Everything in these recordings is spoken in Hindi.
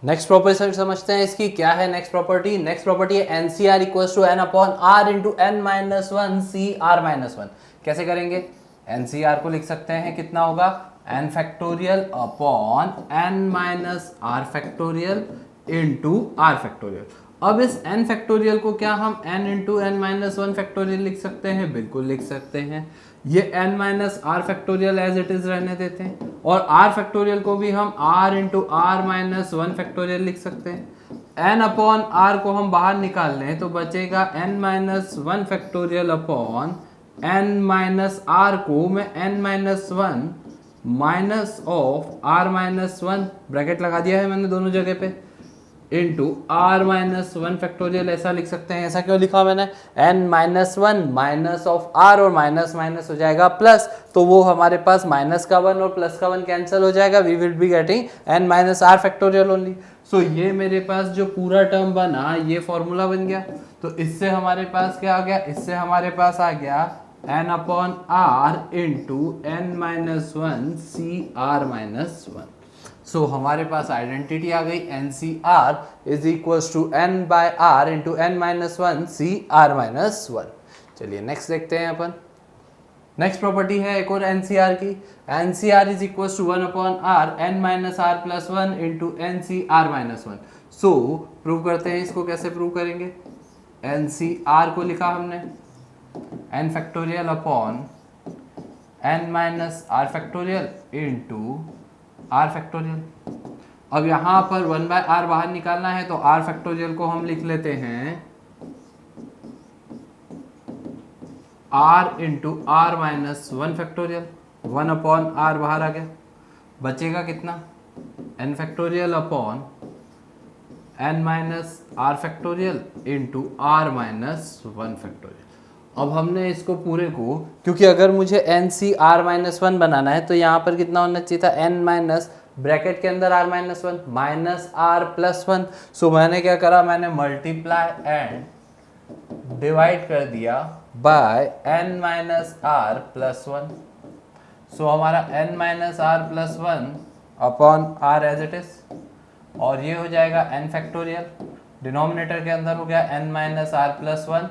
नेक्स्ट प्रॉपर्टी समझते हैं इसकी क्या है। नेक्स्ट प्रॉपर्टी है NCR equals to N upon are into N minus one C are minus one. कैसे करेंगे? एनसीआर को लिख सकते हैं कितना होगा, N factorial upon N minus are factorial into are factorial. अब इस n फैक्टोरियल को क्या हम n into N minus one factorial लिख सकते हैं? बिल्कुल लिख सकते हैं। ये n minus are factorial as it is रहने देते हैं और r फैक्टोरियल को भी हम r into are minus one factorial लिख सकते हैं। n अपॉन r को हम बाहर निकाल लें तो बचेगा n minus one factorial upon n minus r को मैं n minus one minus of r minus one bracket लगा दिया है मैंने दोनों जगह पे into are minus one factorial ऐसा लिख सकते हैं। ऐसा क्यों लिखा मैंने? n minus one minus of r और माइनस माइनस हो जाएगा प्लस, तो वो हमारे पास माइनस का वन और प्लस का वन कैंसिल हो जाएगा। We will be getting n minus are factorial only. So ये मेरे पास जो पूरा टर्म बना ये फॉर्मूला बन गया। तो इससे हमारे पास क्या आ गया? इससे हमारे पास आ गया n upon are into N minus one C are minus one. So हमारे पास आइडेंटिटी आ गई n C r is equals to n by r into N minus one C are minus one. चलिए नेक्स्ट देखते हैं अपन। नेक्स्ट प्रॉपर्टी है एक और एनसीआर की। NCR is equals to one upon r n minus r plus one into n C R minus one. So prove करते हैं इसको। कैसे प्रूव करेंगे? एनसीआर को लिखा हमने n factorial upon N minus are factorial into are factorial. अब यहां पर वन बाय आर बाहर निकालना है तो आर फैक्टोरियल को हम लिख लेते हैं r into are minus one factorial. One upon r बाहर आ गया, बचेगा कितना? N factorial upon N minus are factorial into are minus one factorial. अब हमने इसको पूरे को, क्योंकि अगर मुझे n C R minus one बनाना है तो यहाँ पर कितना होना चाहिए था? एन माइनस ब्रैकेट के अंदर r minus one minus r plus one. So मैंने क्या करा? मैंने मल्टीप्लाई एंड डिवाइड कर दिया by n minus r plus one. So हमारा n minus r plus one upon r as it is, और ये हो जाएगा एन फैक्टोरियल। डिनोमिनेटर के अंदर हो गया n minus r plus one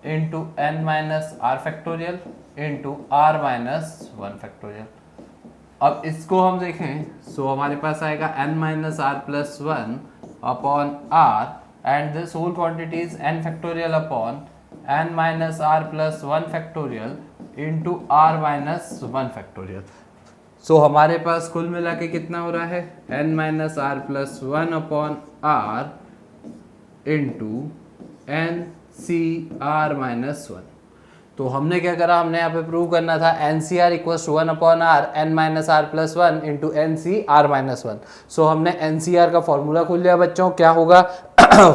into N minus are factorial into are minus one factorial. अब इसको हम देखें सो हमारे पास आएगा n minus r plus one upon r and this whole quantity is n factorial upon N minus r plus one factorial into are minus one factorial. So हमारे पास कुल मिला के कितना हो रहा है? N minus r plus one upon are into n C R minus one. तो हमने क्या करा? हमने यहाँ पे प्रूव करना था n C r equals to one upon r n minus r plus one into n C R minus one. So हमने एन सी आर का फॉर्मूला खोल लिया बच्चों। क्या होगा?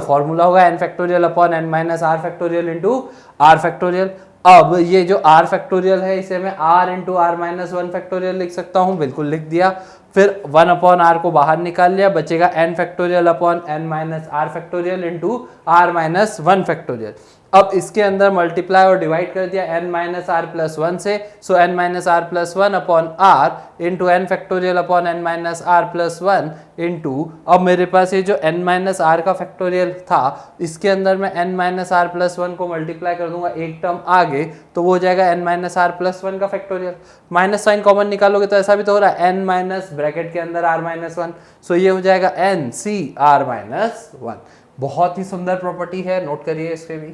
फॉर्मूला होगा N factorial upon N minus are factorial into are factorial. अब ये जो आर फैक्टोरियल है इसे मैं r into are minus one factorial लिख सकता हूँ। बिल्कुल लिख दिया। फिर वन अपॉन आर को बाहर निकाल लिया, बचेगा n factorial upon N minus are factorial into are minus one factorial. अब इसके अंदर मल्टीप्लाई और डिवाइड कर दिया n minus r plus one से। So n minus r plus one upon are into n factorial upon N minus r plus one into, अब मेरे पास ये जो एन माइनस आर का फैक्टोरियल था इसके अंदर मैं n minus r plus one को मल्टीप्लाई कर दूंगा एक टर्म आगे, तो वो हो जाएगा n minus r plus one का फैक्टोरियल। माइनस साइन कॉमन निकालोगे तो ऐसा भी तो हो रहा है एन माइनस ब्रैकेट के अंदर आर माइनस वन। सो ये हो जाएगा n C R minus one. बहुत ही सुंदर प्रॉपर्टी है, नोट करिए इसके भी।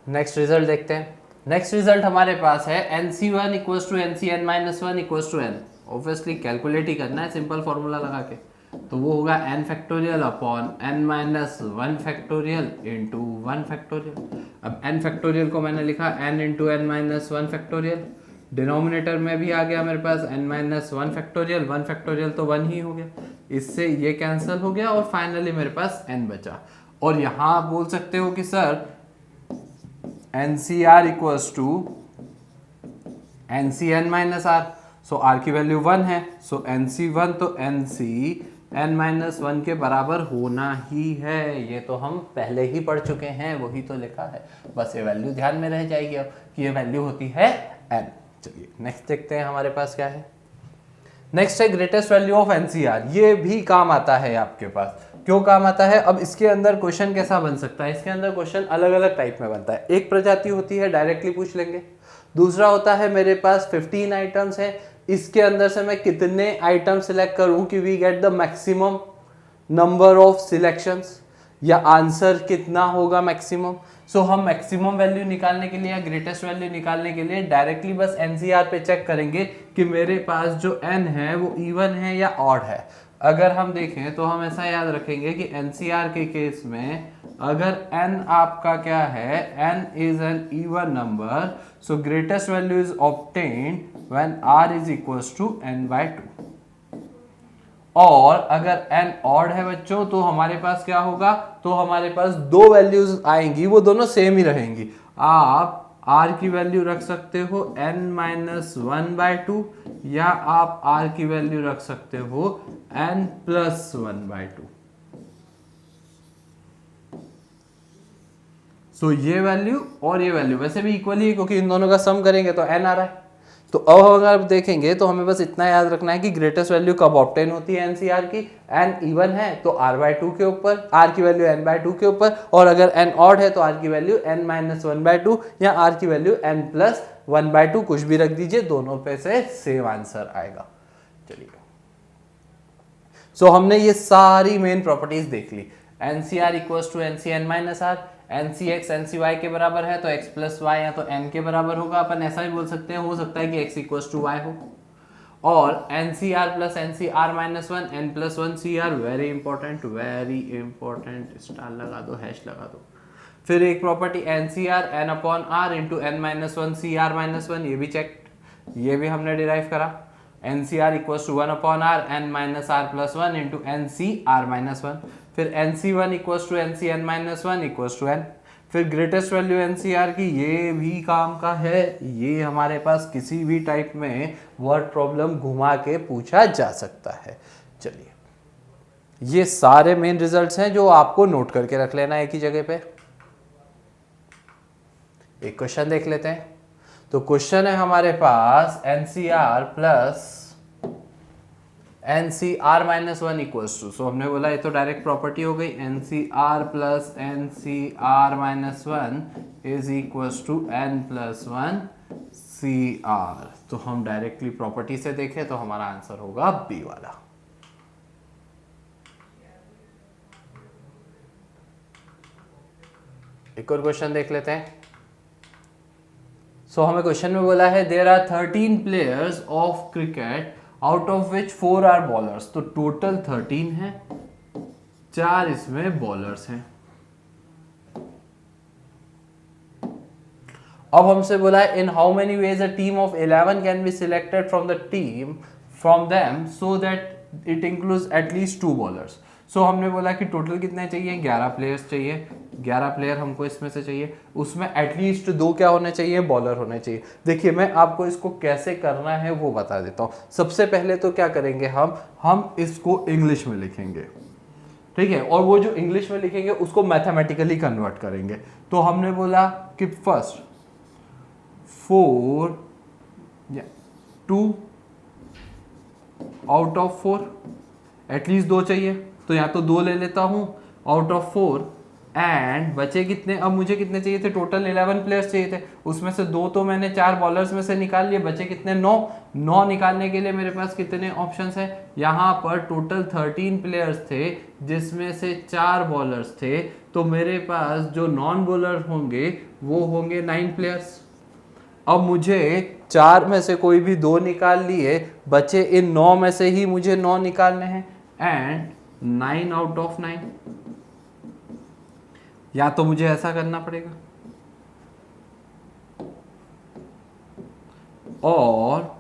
नेक्स्ट रिजल्ट देखते हैं। नेक्स्ट रिजल्ट हमारे पास है n C one equals to n C n minus one equals to n. Obviously calculate ही करना है सिंपल फॉर्मूला लगा के, तो वो होगा N factorial upon N minus one factorial into one factorial. अब एन फैक्टोरियल को मैंने लिखा n into N minus one factorial. Denominator में भी आ गया मेरे पास एन माइनस वन फैक्टोरियल तो वन ही हो गया, इससे ये कैंसिल हो गया और फाइनली मेरे पास एन बचा। और यहाँ आप बोल सकते हो कि sir NCR equals to NCN minus r. So r की वैल्यू 1 है, सो NC1 तो NCN माइनस 1 के बराबर होना ही है। ये तो हम पहले ही पढ़ चुके हैं, वही तो लिखा है, बस ये वैल्यू ध्यान में रह जाएगी अब कि ये वैल्यू होती है n। चलिए नेक्स्ट देखते हैं हमारे पास क्या है। नेक्स्ट है ग्रेटेस्ट वैल्यू ऑफ एनसीआर। ये भी काम आता है आपके पास। क्यों काम आता है? अब इसके अंदर क्वेश्चन कैसा बन सकता है? इसके अंदर क्वेश्चन अलग अलग टाइप में बनता है। एक प्रजाति होती है डायरेक्टली पूछ लेंगे, दूसरा होता है मेरे पास 15 आइटम्स है, इसके अंदर से मैं कितने आइटम सिलेक्ट करूं कि we get the maximum number of selections, या आंसर कितना होगा मैक्सिमम। सो हम मैक्सिमम वैल्यू निकालने के लिए या ग्रेटेस्ट वैल्यू निकालने के लिए डायरेक्टली बस एनसीआर पे चेक करेंगे कि मेरे पास जो एन है वो इवन है या ऑड है। अगर हम देखें तो हम ऐसा याद रखेंगे कि एनसीआर के केस में अगर n आपका क्या है, n is an even number, so greatest value is obtained when r is equals to n/2। और अगर n ऑड है बच्चों तो हमारे पास क्या होगा, तो हमारे पास दो वैल्यूज आएंगी, वो दोनों सेम ही रहेंगी। आप r की वैल्यू रख सकते हो n-1/2 या आप r की वैल्यू रख सकते हो n+1/2। सो ये वैल्यू और ये वैल्यू वैसे भी इक्वली है क्योंकि इन दोनों का सम करेंगे तो n आ रहा है। तो अब अगर देखेंगे तो हमें बस इतना याद रखना है कि ग्रेटेस्ट वैल्यू कब ऑब्टेन होती है एनसीआर की, n इवन है तो r/2 के ऊपर, r की वैल्यू n/2 के ऊपर, और अगर n ऑड है तो r की वैल्यू n-1/2 या r की वैल्यू n+1/2, कुछ भी रख दीजिए, दोनों पे से सेम आंसर आएगा। चलिए, सो हमने ये सारी मेन प्रॉपर्टीज देख ली। N C r equals to NCn-r, NCx NCy के बराबर है तो x प्लस वाई या तो n के बराबर होगा, अपन ऐसा भी बोल सकते हैं, हो सकता है कि x इक्वल्स टू वाई हो। और NCr plus NCr-1 n+1 CR, very important, star लगा दो, हैश लगा दो। फिर एक property NCr n/r into n-1 CR-1, ये भी चेक, ये भी हमने डिराइव करा। NCr equals to 1/r n-r+1 into NCr-1। फिर NC1 equals to NCn-1 equals to n। फिर ग्रेटेस्ट वैल्यू NCr की, ये भी काम का है, ये हमारे पास किसी भी टाइप में वर्ड प्रॉब्लम घुमा के पूछा जा सकता है। चलिए, ये सारे मेन रिजल्ट्स हैं जो आपको नोट करके रख लेना है एक ही जगह पे। एक क्वेश्चन देख लेते हैं। तो क्वेश्चन है हमारे पास NCr plus NCr-1 equals to, so हमने बोला ये तो डायरेक्ट प्रॉपर्टी हो गई, NCr plus NCr-1 is equals to n+1 CR। तो हम डायरेक्टली प्रॉपर्टी से देखें तो हमारा आंसर होगा बी वाला। एक और क्वेश्चन देख लेते हैं। सो हमें क्वेश्चन में बोला है there are 13 players of cricket out of which 4 are bowlers. तो टोटल 13 है, 4 इसमें बॉलर्स हैं। अब हमसे बोला है in how many ways a team of 11 can be selected from the team from them so that it includes at least 2 bowlers. So हमने बोला कि टोटल कितने चाहिए, 11 प्लेयर्स चाहिए, 11 प्लेयर हमको इसमें से चाहिए, उसमें एटलीस्ट 2 क्या होने चाहिए, बॉलर होने चाहिए। देखिए, मैं आपको इसको कैसे करना है वो बता देता हूँ। सबसे पहले तो क्या करेंगे, हम इसको इंग्लिश में लिखेंगे, ठीक है, और वो जो इंग्लिश में लिखेंगे उसको मैथमेटिकली कन्वर्ट करेंगे। तो हमने बोला कि फर्स्ट 4 या 2 आउट ऑफ 4, एटलीस्ट 2 चाहिए, तो या तो 2 ले लेता हूं आउट ऑफ 4, एंड बचे कितने, अब मुझे कितने चाहिए थे, टोटल 11 प्लेयर्स चाहिए थे, उसमें से 2 तो मैंने 4 बॉलर्स में से निकाल लिए, बचे कितने, 9 निकालने के लिए मेरे पास कितने ऑप्शंस हैं, यहाँ पर टोटल 13 प्लेयर्स थे जिसमें से 4 बॉलर्स थे, तो मेरे पास जो नॉन बॉलर होंगे वो होंगे 9 प्लेयर्स। अब मुझे 4 में से कोई भी 2 निकाल लिए, बचे इन 9 में से ही मुझे 9 निकालने हैं, एंड 9 आउट ऑफ 9, या तो मुझे ऐसा करना पड़ेगा, और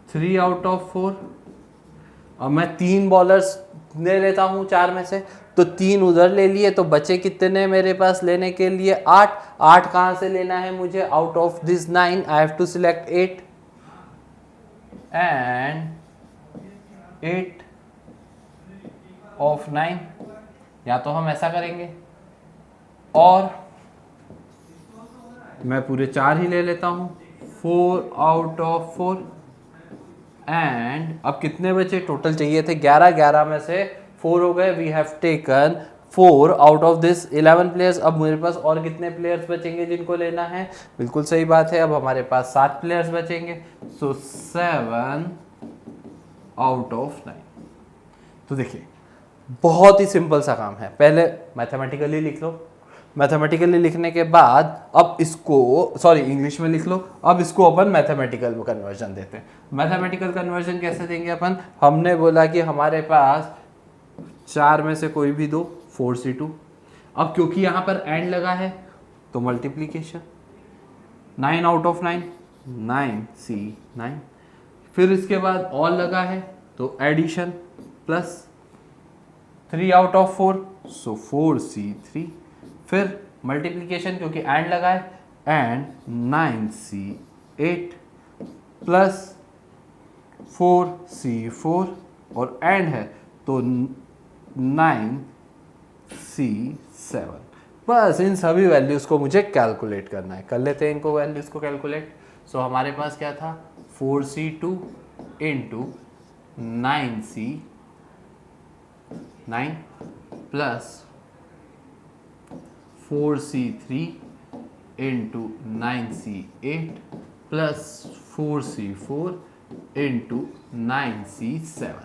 3 आउट ऑफ 4। अब मैं 3 बॉलर्स ले लेता हूं 4 में से, तो 3 उधर ले लिए, तो बचे कितने मेरे पास लेने के लिए, 8 कहां से लेना है मुझे, out of this 9 I have to select 8, and 8 of 9, या तो हम ऐसा करेंगे, और मैं पूरे 4 ही ले लेता हूं, 4 आउट ऑफ 4, एंड अब कितने बचे टोटल चाहिए थे 11, 11 में से 4 हो गए, we have taken 4 out of this 11 players. अब मेरे पास और कितने प्लेयर्स बचेंगे जिनको लेना है, बिल्कुल सही बात है, अब हमारे पास 7 प्लेयर्स बचेंगे, सो 7 आउट ऑफ 9। तो देखिए बहुत ही सिंपल सा काम है, पहले मैथमेटिकली लिख लो, मैथमेटिकली लिखने के बाद अब इसको सॉरी इंग्लिश में लिख लो, अब इसको अपन मैथमेटिकल कन्वर्जन देते हैं। मैथमेटिकल कन्वर्जन कैसे देंगे अपन, हमने बोला कि हमारे पास 4 में से कोई भी दो 4c2, अब क्योंकि यहाँ पर एंड लगा है तो मल्टीप्लीकेशन, 9 आउट ऑफ 9 9c9, फिर इसके बाद और लगा है तो addition plus 3 out of 4 so 4c3, फिर मल्टीप्लीकेशन क्योंकि एंड लगा है एंड 9c8 प्लस 4c4 और एंड है तो 9c7। बस इन सभी वैल्यूज को मुझे कैलकुलेट करना है, कर लेते हैं इनको वैल्यूज को कैलकुलेट। सो हमारे पास क्या था 4c2 into 9c9 plus 4c3 into 9c8 plus 4c4 into 9c7।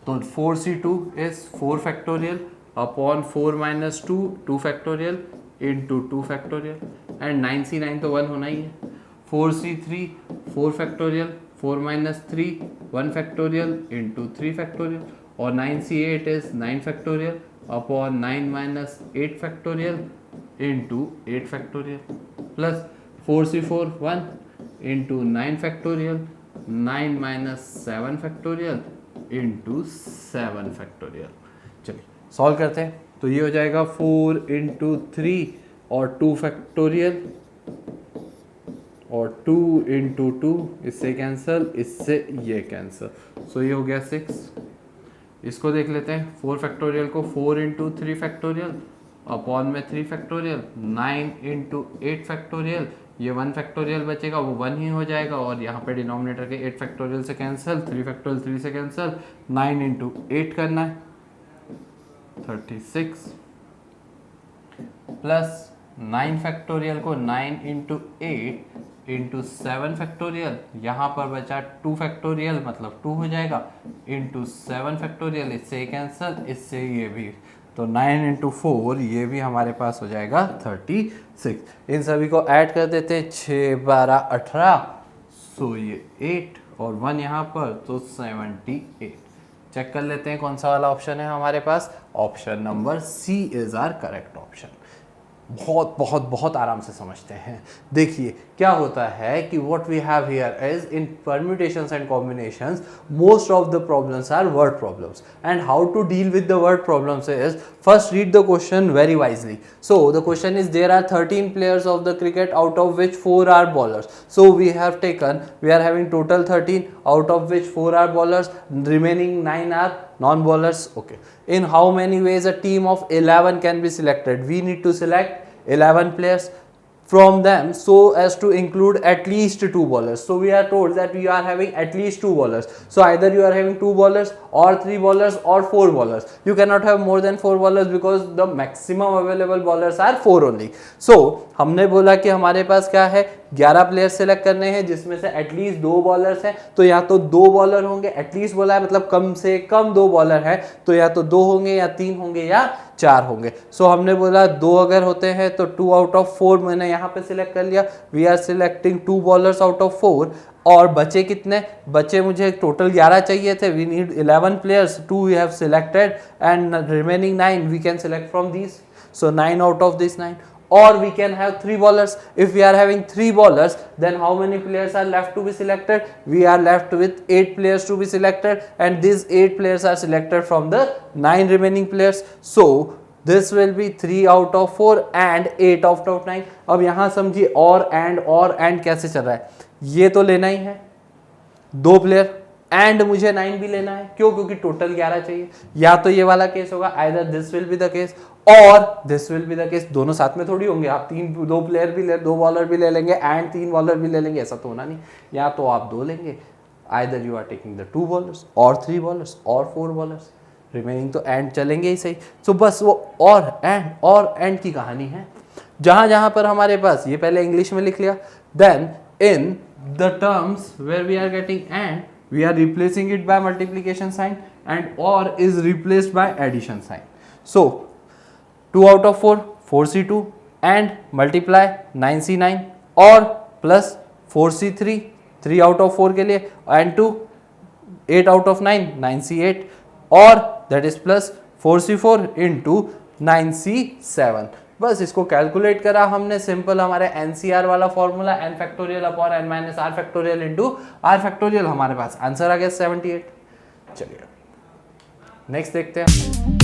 तो 4c2 is 4 factorial upon 4 minus 2 2 factorial into 2 factorial and 9c9 तो 1 होना ही है, 4c3 4 factorial 4 minus 3 1 factorial into 3 factorial और 9c8 is 9 factorial upon 9 minus 8 factorial into 8 factorial plus 4c4 1 into 9 factorial 9 minus 7 factorial into 7 factorial. चलिए सॉल्व करते हैं, तो ये हो जाएगा 4 इंटू 3 और 2 फैक्टोरियल और 2 इंटू 2, इससे कैंसल, इससे ये कैंसल, सो ये हो गया 6। इसको देख लेते हैं 4 फैक्टोरियल को 4 इंटू 3 फैक्टोरियल अपॉन में 3 फैक्टोरियल 9 इंटू 8 फैक्टोरियल, ये 1 फैक्टोरियल बचेगा वो 1 ही हो जाएगा और यहाँ पे डिनोमिनेटर के 8 फैक्टोरियल से कैंसिल, 3 फैक्टोरियल 3 से कैंसिल, 9 इंटू 8 करना है 36 प्लस 9 फैक्टोरियल को 9 इंटू 8 इंटू 7 फैक्टोरियल, यहाँ पर बचा 2 फैक्टोरियल मतलब 2 हो जाएगा इंटू 7 फैक्टोरियल, इससे कैंसिल, इससे ये भी, तो 9 इंटू 4 ये भी हमारे पास हो जाएगा 36। इन सभी को ऐड कर देते हैं 6 12 18, सो ये 8 और 1 यहाँ पर तो 78। चेक कर लेते हैं कौन सा वाला ऑप्शन है हमारे पास, option number C is our correct option. बहुत बहुत बहुत आराम से समझते हैं। देखिए क्या होता है कि what we have here is in permutations and combinations most of the problems are word problems and how to deal with the word problems is first read the question very wisely. So the question is there are 13 players of the cricket out of which 4 are bowlers. So we are having total 13 out of which 4 are bowlers, remaining 9 are non-bowlers. Okay, in how many ways a team of 11 can be selected? We need to select 11 players from them so as to include at least 2 bowlers. So we are told that we are having at least 2 bowlers. So either you are having 2 bowlers or 3 bowlers or 4 bowlers. You cannot have more than 4 bowlers because the maximum available bowlers are 4 only. So हमने बोला कि हमारे पास क्या है 11 प्लेयर सेलेक्ट करने हैं जिसमें से एटलीस्ट 2 बॉलर्स हैं, तो या तो 2 बॉलर होंगे, एटलीस्ट बोला है मतलब कम से कम 2 बॉलर हैं, तो या तो 2 होंगे या 3 होंगे या 4 होंगे। सो हमने बोला 2 अगर होते हैं तो 2 आउट ऑफ 4 मैंने यहाँ पे सिलेक्ट कर लिया, we are selecting 2 bowlers out of 4 और बचे कितने, बचे मुझे टोटल 11 चाहिए थे, we need 11 players, 2 we have selected and remaining 9 we can select from these, so 9 out of this 9 or we can have 3 bowlers. If we are having 3 bowlers then how many players are left to be selected? We are left with 8 players to be selected and these 8 players are selected from the 9 remaining players. So this will be 3 out of 4 and 8 out of 9. अब यहाँ समझिए और and कैसे चल रहा है, ये तो लेना ही है 2 प्लेयर एंड मुझे 9 भी लेना है, क्यों, क्योंकि टोटल 11 चाहिए। या तो ये वाला केस होगा, either this will be the case or this will be the case, दोनों साथ में थोड़ी होंगे, आप 2 प्लेयर भी ले, 2 बॉलर भी ले लेंगे एंड 3 बॉलर भी ले लेंगे, ऐसा तो होना नहीं, या तो आप 2 लेंगे either you are taking the 2 bowlers और 3 बॉलर्स और 4 बॉलर्स, रिमेनिंग तो एंड चलेंगे ही सही। सो बस वो और एंड की कहानी है। जहां जहां पर हमारे पास, ये पहले इंग्लिश में लिख लिया, then in the terms where we are getting and we are replacing it by multiplication sign and or is replaced by addition sign. So 2 out of 4 4c2 and multiply 9c9 और प्लस 4c3 3 out of 4 के लिए and 2 8 out of 9 9c8 और that is plus 4c4 into 9c7। बस इसको कैलकुलेट करा हमने, सिंपल हमारे NCR वाला formula n factorial upon n minus r factorial into r factorial, हमारे पास आंसर आ गया 78। चलिए नेक्स्ट देखते हैं।